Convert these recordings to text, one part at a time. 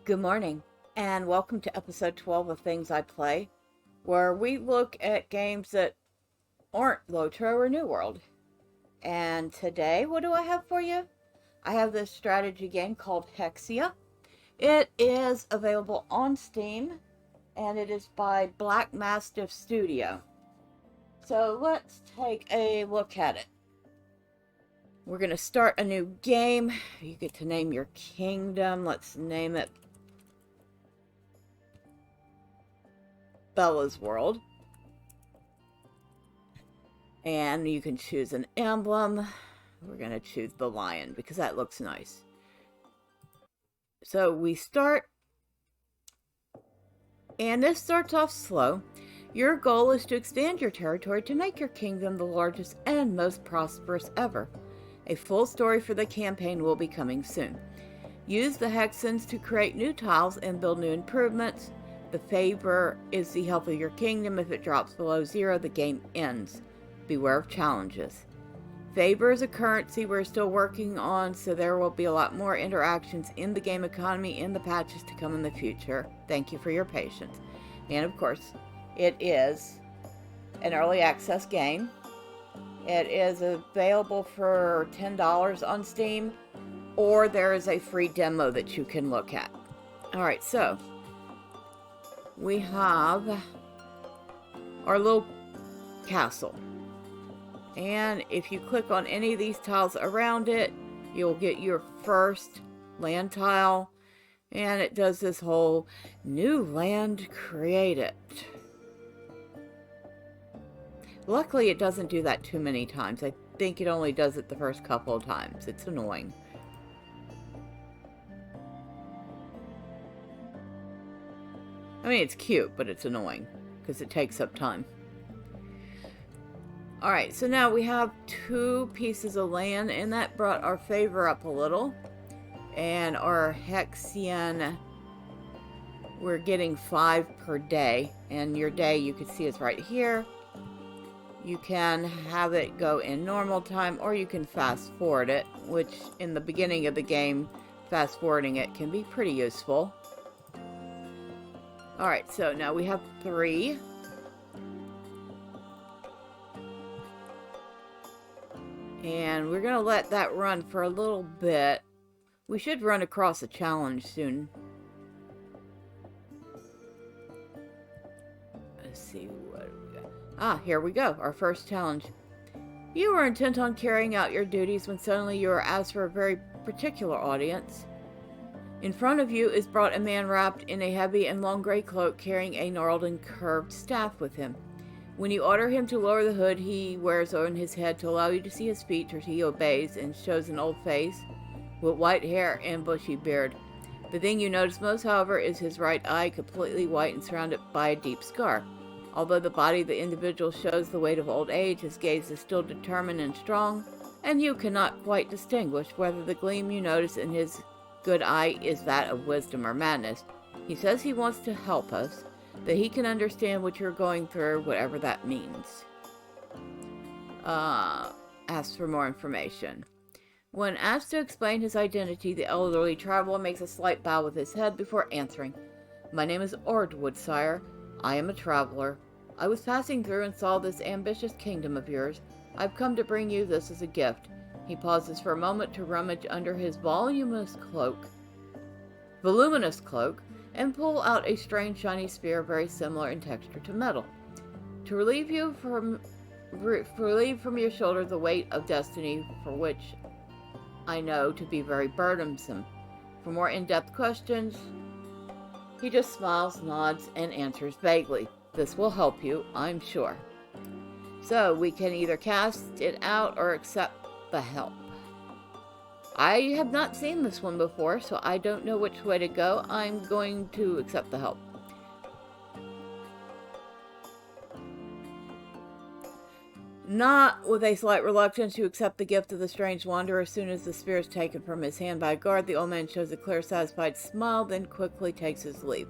Good morning, and welcome to episode 12 of Things I Play, where we look at games that aren't Lotro or New World. And today, what do I have for you? I have this strategy game called Hexia. It is available on Steam, and it is by Black Mastiff Studio. So let's take a look at it. We're going to start a new game. You get to name your kingdom. Let's name it Bella's World. And you can choose an emblem. We're going to choose the lion because that looks nice. So we start, and this starts off slow. Your goal is to expand your territory to make your kingdom the largest and most prosperous ever. A full story for the campaign will be coming soon. Use the hexagons to create new tiles and build new improvements. The favor is the health of your kingdom. If it drops below 0, the game ends. Beware of challenges. Favor is a currency we're still working on, so there will be a lot more interactions in the game economy in the patches to come in the future. Thank you for your patience. And of course, it is an early access game. It is available for $10 on Steam, or there is a free demo that you can look at. Alright, so we have our little castle. And if you click on any of these tiles around it, you'll get your first land tile. And it does this whole new land created. Luckily, it doesn't do that too many times. I think it only does it the first couple of times. It's annoying. I mean, it's cute, but it's annoying because it takes up time. Alright, so now we have 2 pieces of land, and that brought our favor up a little. And our Hexian, we're getting 5 per day. And your day, you can see, is right here. You can have it go in normal time, or you can fast forward it, which in the beginning of the game, fast forwarding it can be pretty useful. Alright, so now we have 3. And we're going to let that run for a little bit. We should run across a challenge soon. Let's see what we got. Ah, here we go. Our first challenge. You were intent on carrying out your duties when suddenly you were asked for a very particular audience. In front of you is brought a man wrapped in a heavy and long gray cloak, carrying a gnarled and curved staff with him. When you order him to lower the hood he wears on his head to allow you to see his features, he obeys and shows an old face with white hair and bushy beard. The thing you notice most, however, is his right eye, completely white and surrounded by a deep scar. Although the body of the individual shows the weight of old age, his gaze is still determined and strong, and you cannot quite distinguish whether the gleam you notice in his good eye is that of wisdom or madness. He says he wants to help us, that he can understand what you're going through, whatever that means. Asks for more information. When asked to explain his identity, the elderly traveler makes a slight bow with his head before answering. My name is Ordwood, sire. I am a traveler. I was passing through and saw this ambitious kingdom of yours. I've come to bring you this as a gift. He pauses for a moment to rummage under his voluminous cloak, and pull out a strange shiny sphere very similar in texture to metal. To relieve from your shoulder the weight of destiny, for which I know to be very burdensome. For more in-depth questions, he just smiles, nods, and answers vaguely. This will help you, I'm sure. So we can either cast it out or accept the help. I have not seen this one before, so I don't know which way to go. I'm going to accept the help. Not with a slight reluctance, you accept the gift of the strange wanderer. As soon as the spear is taken from his hand by a guard, the old man shows a clear, satisfied smile, then quickly takes his leave.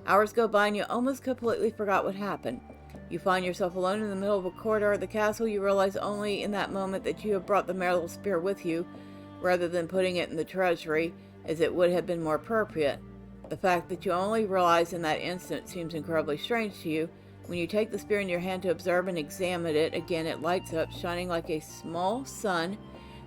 Hours go by and you almost completely forgot what happened. You find yourself alone in the middle of a corridor of the castle. You realize only in that moment that you have brought the metal spear with you, rather than putting it in the treasury, as it would have been more appropriate. The fact that you only realize in that instant seems incredibly strange to you. When you take the spear in your hand to observe and examine it, again it lights up, shining like a small sun,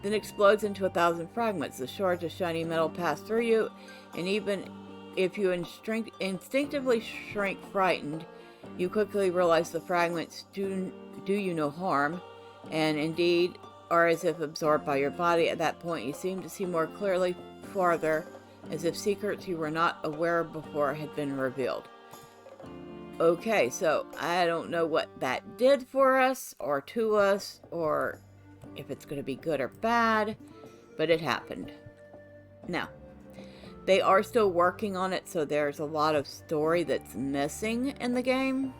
then explodes into 1,000 fragments. The shards of shiny metal pass through you, and even if you instinctively shrink frightened, you quickly realize the fragments do you no harm, and indeed are as if absorbed by your body. At that point, you seem to see more clearly farther, as if secrets you were not aware of before had been revealed. Okay, so I don't know what that did for us, or to us, or if it's going to be good or bad, but it happened. Now, they are still working on it, so there's a lot of story that's missing in the game.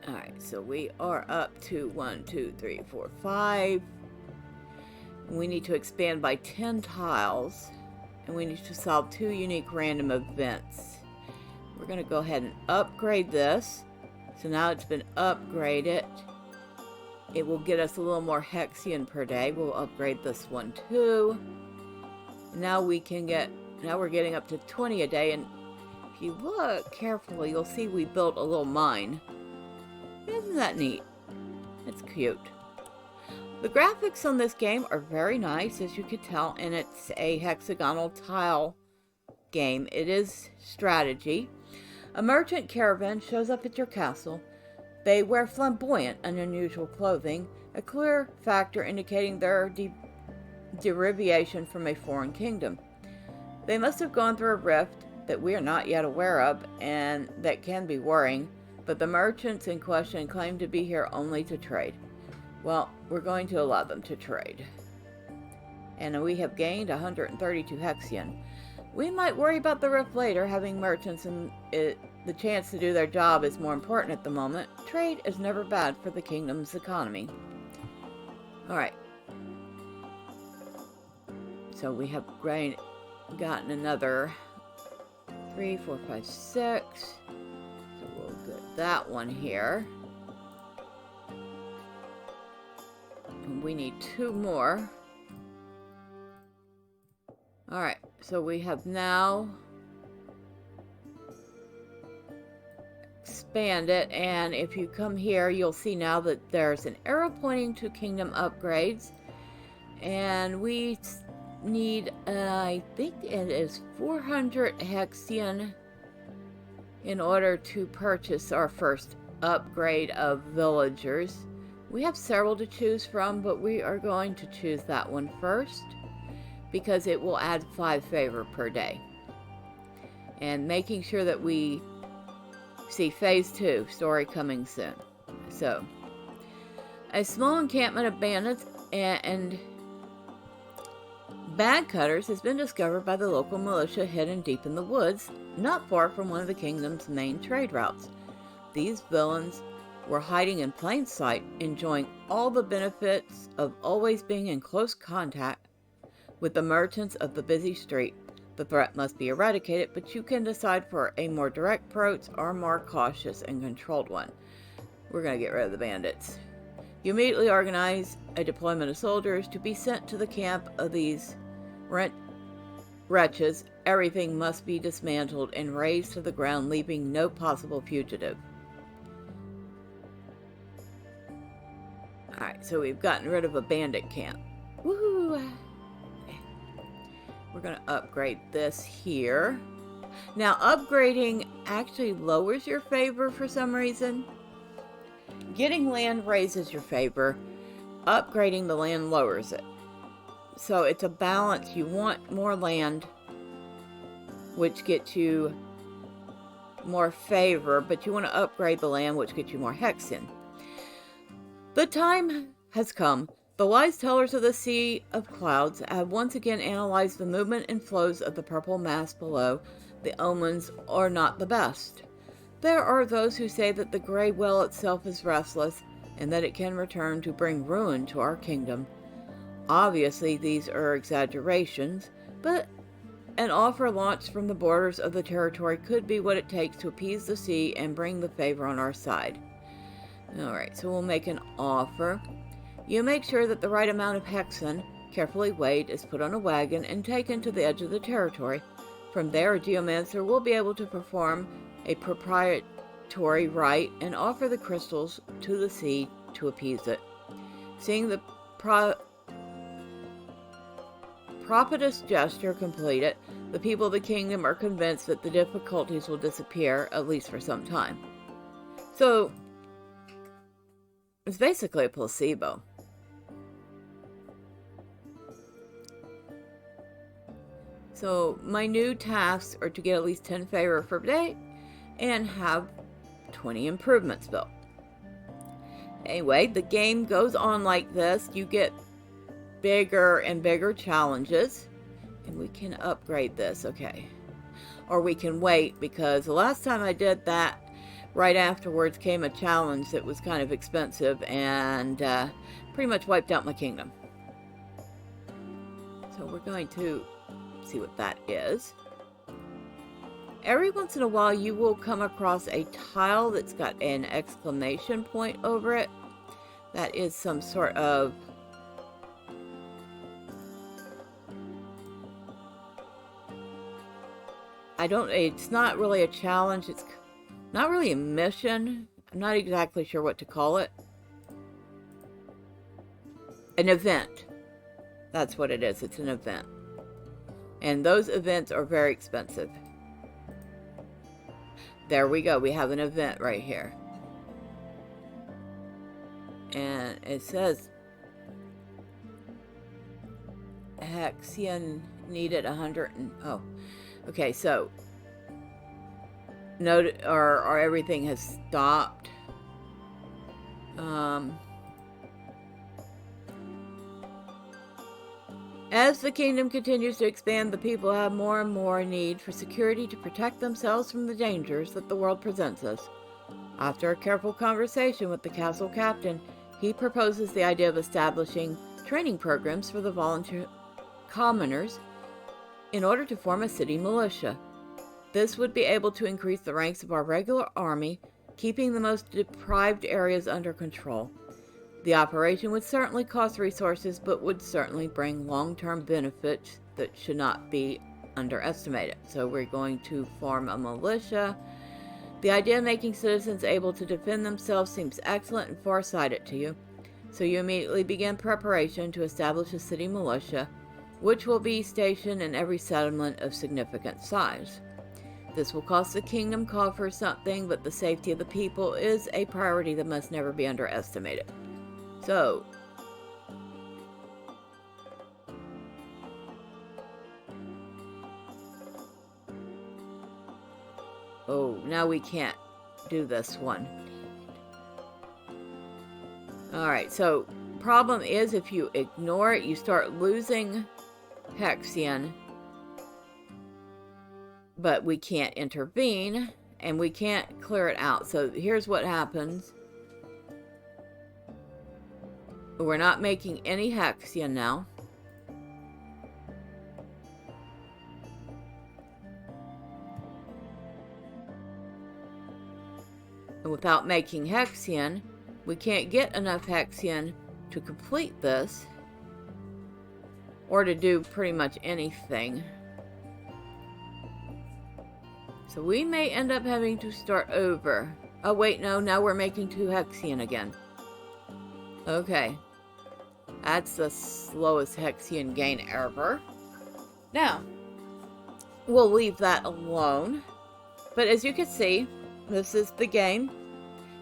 Alright, so we are up to 1, 2, 3, 4, 5. We need to expand by 10 tiles, and we need to solve 2 unique random events. We're going to go ahead and upgrade this. So now it's been upgraded. It will get us a little more Hexian per day. We'll upgrade this one too. Now we can get, now we're getting up to 20 a day, and if you look carefully, you'll see we built a little mine. Isn't that neat? It's cute. The graphics on this game are very nice, as you can tell, and it's a hexagonal tile game. It is strategy. A merchant caravan shows up at your castle. They wear flamboyant and unusual clothing, a clear factor indicating their derivation from a foreign kingdom. They must have gone through a rift that we are not yet aware of, and that can be worrying, but the merchants in question claim to be here only to trade. Well, we're going to allow them to trade. And we have gained 132 Hexian. We might worry about the rift later. Having merchants and the chance to do their job is more important at the moment. Trade is never bad for the kingdom's economy. Alright. So we have gotten another 3, 4, 5, 6. So we'll get that one here. And we need 2 more. Alright, so we have now expanded, and if you come here, you'll see now that there's an arrow pointing to kingdom upgrades, and we need, I think it is 400 Hexian in order to purchase our first upgrade of villagers. We have several to choose from, but we are going to choose that one first, because it will add 5 favor per day. And making sure that we see phase 2, story coming soon. So, a small encampment of bandits and bag cutters has been discovered by the local militia hidden deep in the woods, not far from one of the kingdom's main trade routes. These villains were hiding in plain sight, enjoying all the benefits of always being in close contact with the merchants of the busy street. The threat must be eradicated, but you can decide for a more direct approach or a more cautious and controlled one. We're going to get rid of the bandits. You immediately organize a deployment of soldiers to be sent to the camp of these wretches. Everything must be dismantled and razed to the ground, leaving no possible fugitive. Alright, so we've gotten rid of a bandit camp. Woohoo! We're going to upgrade this here. Now, upgrading actually lowers your favor for some reason. Getting land raises your favor. Upgrading the land lowers it. So it's a balance. You want more land, which gets you more favor, but you want to upgrade the land, which gets you more Hexian. The time has come. The wise tellers of the Sea of Clouds have once again analyzed the movement and flows of the purple mass below. The omens are not the best. There are those who say that the gray well itself is restless, and that it can return to bring ruin to our kingdom. Obviously, these are exaggerations, but an offer launched from the borders of the territory could be what it takes to appease the sea and bring the favor on our side. Alright, so we'll make an offer. You make sure that the right amount of hexen, carefully weighed, is put on a wagon and taken to the edge of the territory. From there, a geomancer will be able to perform a proprietary rite and offer the crystals to the sea to appease it. Seeing the propitious gesture completed, the people of the kingdom are convinced that the difficulties will disappear, at least for some time. So, it's basically a placebo. So, my new tasks are to get at least 10 favor per day and have 20 improvements built. Anyway, the game goes on like this. You get bigger and bigger challenges. And we can upgrade this, okay. Or we can wait, because the last time I did that, right afterwards came a challenge that was kind of expensive and pretty much wiped out my kingdom. So we're going to see what that is. Every once in a while you will come across a tile that's got an exclamation point over it. That is some sort of it's not really a challenge, it's not really a mission. I'm not exactly sure what to call it. An event. That's what it is, it's an event. And those events are very expensive. There we go, we have an event right here. And it says Hexia needed 100 and okay, so note or everything has stopped. As the kingdom continues to expand, the people have more and more need for security to protect themselves from the dangers that the world presents us. After a careful conversation with the castle captain, he proposes the idea of establishing training programs for the volunteer commoners in order to form a city militia. This would be able to increase the ranks of our regular army, keeping the most deprived areas under control. The operation would certainly cost resources, but would certainly bring long-term benefits that should not be underestimated. So we're going to form a militia. The idea of making citizens able to defend themselves seems excellent and far-sighted to you. So you immediately begin preparation to establish a city militia, which will be stationed in every settlement of significant size. This will cost the kingdom coffers something, but the safety of the people is a priority that must never be underestimated. So, now we can't do this one. Alright, so problem is if you ignore it, you start losing Hexian. But we can't intervene, and we can't clear it out. So here's what happens. We're not making any Hexian now. And without making Hexian, we can't get enough Hexian to complete this, or to do pretty much anything. So we may end up having to start over. Oh wait, no, now we're making 2 Hexian again. Okay. That's the slowest Hexian gain ever. Now, we'll leave that alone. But as you can see, this is the game.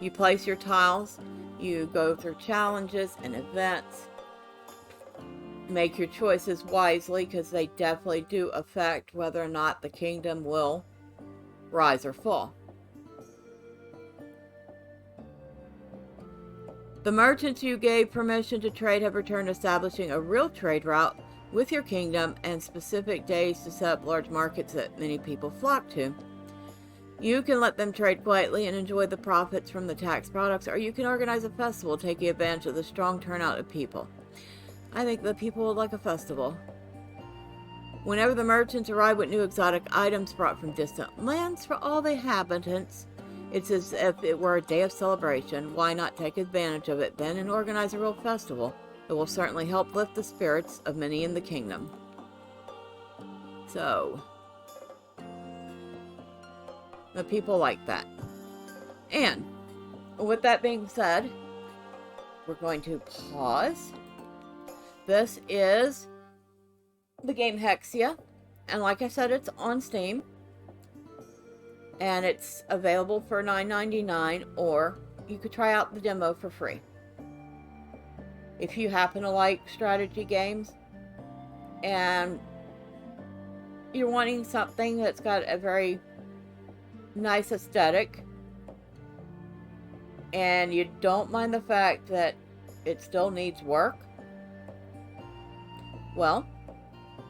You place your tiles, you go through challenges and events. Make your choices wisely, because they definitely do affect whether or not the kingdom will rise or fall. The merchants you gave permission to trade have returned, establishing a real trade route with your kingdom and specific days to set up large markets that many people flock to. You can let them trade quietly and enjoy the profits from the tax products, or you can organize a festival taking advantage of the strong turnout of people. I think the people would like a festival. Whenever the merchants arrive with new exotic items brought from distant lands for all the inhabitants, It's as if it were a day of celebration. Why not take advantage of it then and organize a real festival? It will certainly help lift the spirits of many in the kingdom. So, the people like that. And with that being said, we're going to pause. This is the game Hexia. And like I said, it's on Steam. And it's available for $9.99, or you could try out the demo for free. If you happen to like strategy games and you're wanting something that's got a very nice aesthetic and you don't mind the fact that it still needs work, well,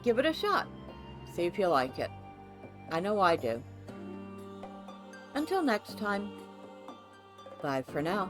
give it a shot. See if you like it. I know I do. Until next time, bye for now.